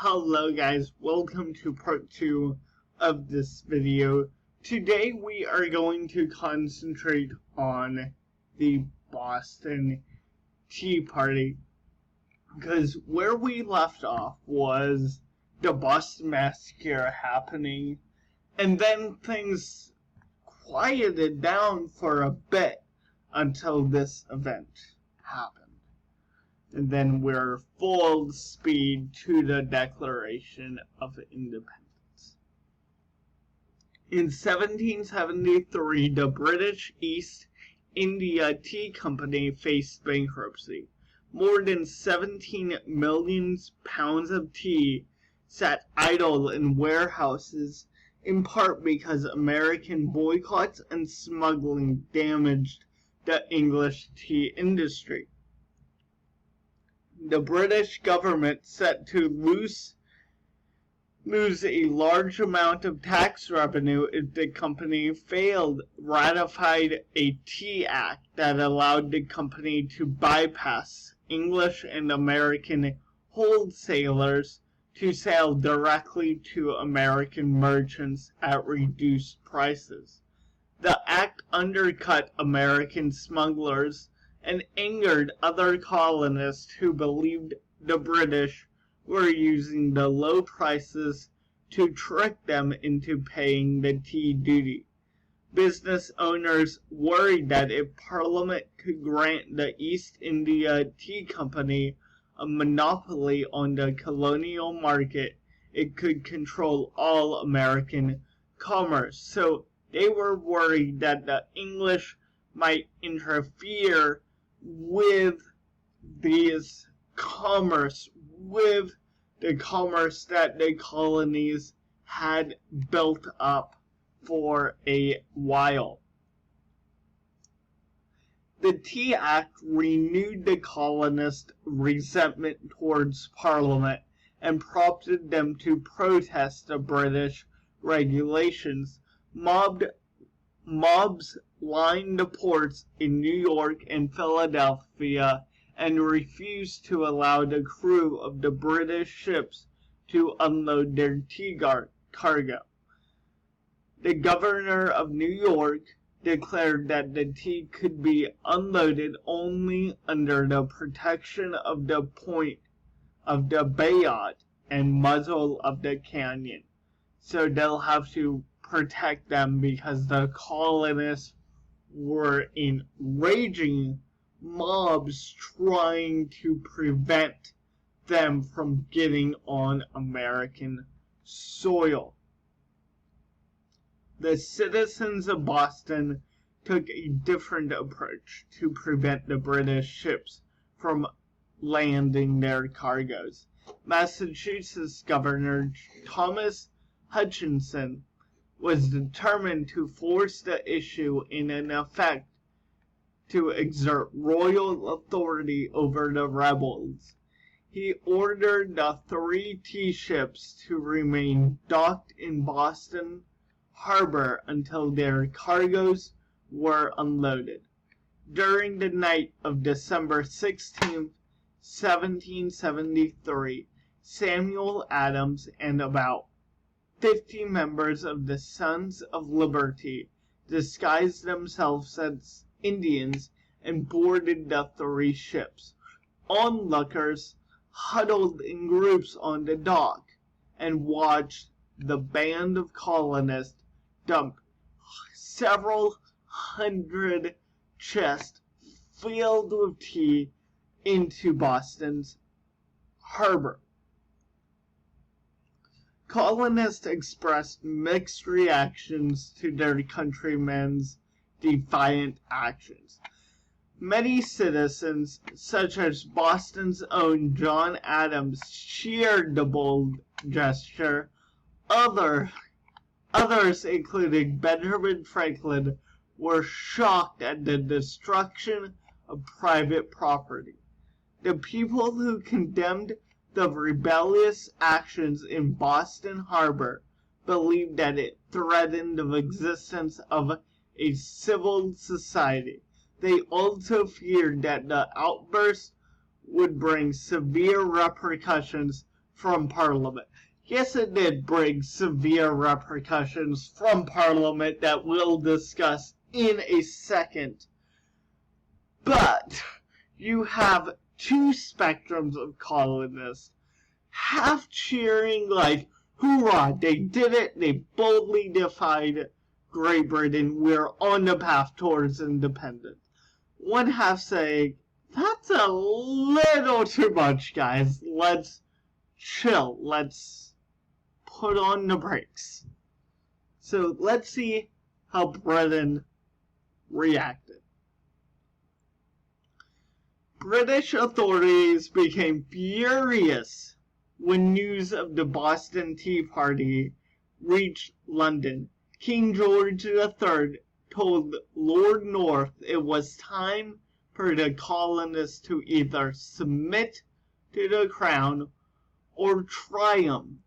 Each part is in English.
Hello guys, welcome to part 2 of this video. Today we are going to concentrate on the Boston Tea Party, because where we left off was the Boston Massacre happening, and then things quieted down for a bit until this event happened. And then we're full speed to the Declaration of Independence. In 1773, the British East India Tea Company faced bankruptcy. More than 17 million pounds of tea sat idle in warehouses, in part because American boycotts and smuggling damaged the English tea industry. The British government, set to lose a large amount of tax revenue if the company failed, ratified a Tea Act that allowed the company to bypass English and American wholesalers to sell directly to American merchants at reduced prices. The act undercut American smugglers and angered other colonists who believed the British were using the low prices to trick them into paying the tea duty. Business owners worried that if Parliament could grant the East India Tea Company a monopoly on the colonial market, it could control all American commerce. So they were worried that the English might interfere with these commerce, with the commerce that the colonies had built up for a while. The Tea Act renewed the colonists' resentment towards Parliament and prompted them to protest the British regulations. Mobs lined the ports in New York and Philadelphia and refused to allow the crew of the British ships to unload their tea cargo. The governor of New York declared that the tea could be unloaded only under the protection of the point of the bayot and muzzle of the cannon. So they'll have to protect them because the colonists were in raging mobs trying to prevent them from getting on American soil. The citizens of Boston took a different approach to prevent the British ships from landing their cargoes. Massachusetts Governor Thomas Hutchinson was determined to force the issue in an effort to exert royal authority over the rebels. He ordered the 3 tea ships to remain docked in Boston Harbor until their cargoes were unloaded. During the night of December 16, 1773, Samuel Adams and about 50 members of the Sons of Liberty disguised themselves as Indians and boarded the 3 ships. Onlookers huddled in groups on the dock and watched the band of colonists dump several hundred chests filled with tea into Boston's harbor. Colonists expressed mixed reactions to their countrymen's defiant actions. Many citizens, such as Boston's own John Adams, cheered the bold gesture. Others, including Benjamin Franklin, were shocked at the destruction of private property. The people who condemned the rebellious actions in Boston Harbor believed that it threatened the existence of a civil society. They also feared that the outburst would bring severe repercussions from Parliament. Yes, it did bring severe repercussions from Parliament that we'll discuss in a second. But you have two spectrums of colonists, half cheering like, hoorah, they did it, they boldly defied Great Britain, we're on the path towards independence. One half saying, that's a little too much, guys, let's chill, let's put on the brakes. So let's see how Britain reacted. British authorities became furious when news of the Boston Tea Party reached London. King George III told Lord North it was time for the colonists to either submit to the crown or triumph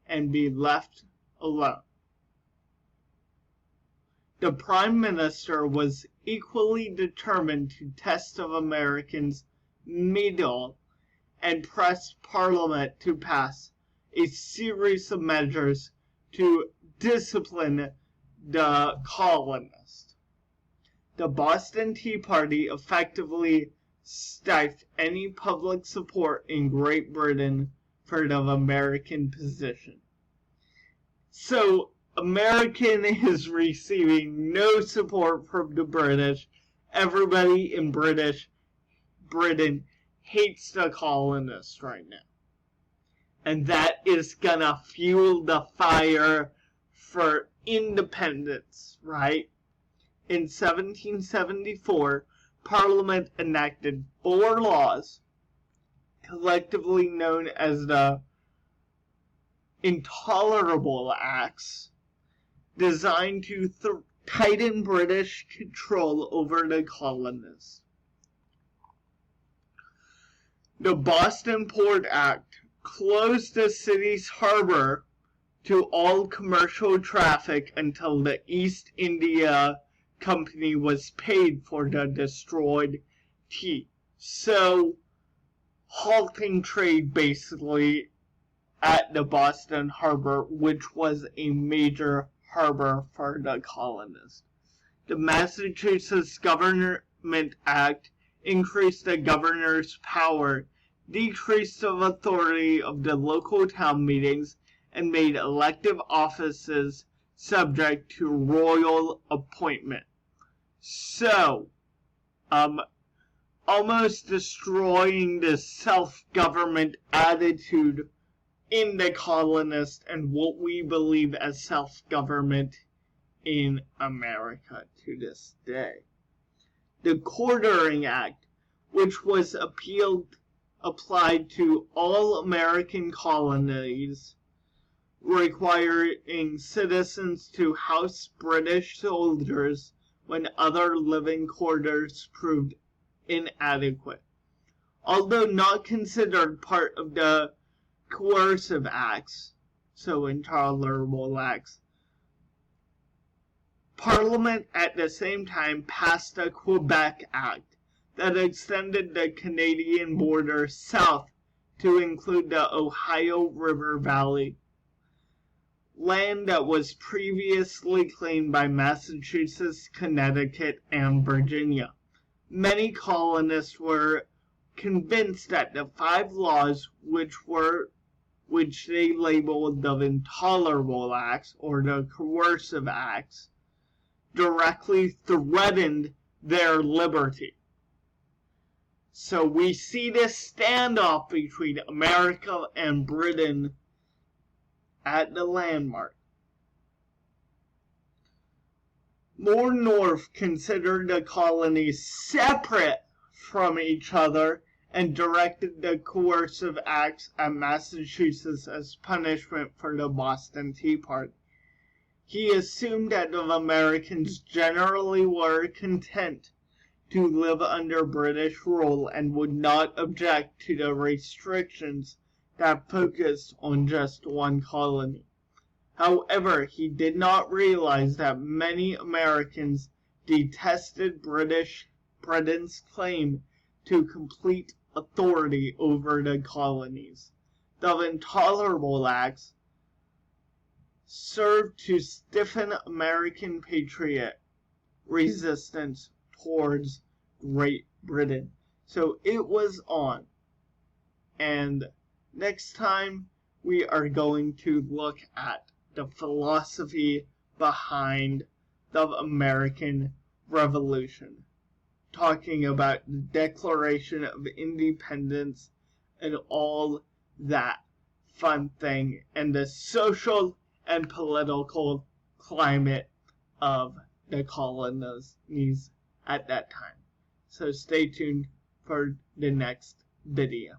and be left alone. The Prime Minister was equally determined to test of Americans' mettle and pressed Parliament to pass a series of measures to discipline the colonists. The Boston Tea Party effectively stifled any public support in Great Britain for the American position. So, American is receiving no support from the British. Everybody in Britain hates the colonists right now. And that is gonna fuel the fire for independence, right? In 1774, Parliament enacted 4 laws, collectively known as the Intolerable Acts, designed to tighten British control over the colonists. The Boston Port Act closed the city's harbor to all commercial traffic until the East India Company was paid for the destroyed tea. So, halting trade basically at the Boston Harbor, which was a major harbor for the colonists. The Massachusetts Government Act increased the governor's power, decreased the authority of the local town meetings, and made elective offices subject to royal appointment. So, almost destroying the self-government attitude in the colonists and what we believe as self-government in America to this day. The Quartering Act, which was applied to all American colonies, requiring citizens to house British soldiers when other living quarters proved inadequate. Although not considered part of the coercive acts, so intolerable acts, Parliament at the same time passed the Quebec Act that extended the Canadian border south to include the Ohio River Valley, land that was previously claimed by Massachusetts, Connecticut, and Virginia. Many colonists were convinced that the 5 laws which they labeled the Intolerable Acts or the Coercive Acts directly threatened their liberty. So we see this standoff between America and Britain at the landmark. Lord North considered the colonies separate from each other and directed the coercive acts at Massachusetts as punishment for the Boston Tea Party. He assumed that the Americans generally were content to live under British rule and would not object to the restrictions that focused on just one colony. However, he did not realize that many Americans detested Britain's claim to complete authority over the colonies. the intolerable acts served to stiffen American patriot resistance towards Great Britain. So it was on. And next time we are going to look at the philosophy behind the American Revolution, talking about the Declaration of Independence and all that fun thing, and the social and political climate of the colonies at that time. So stay tuned for the next video.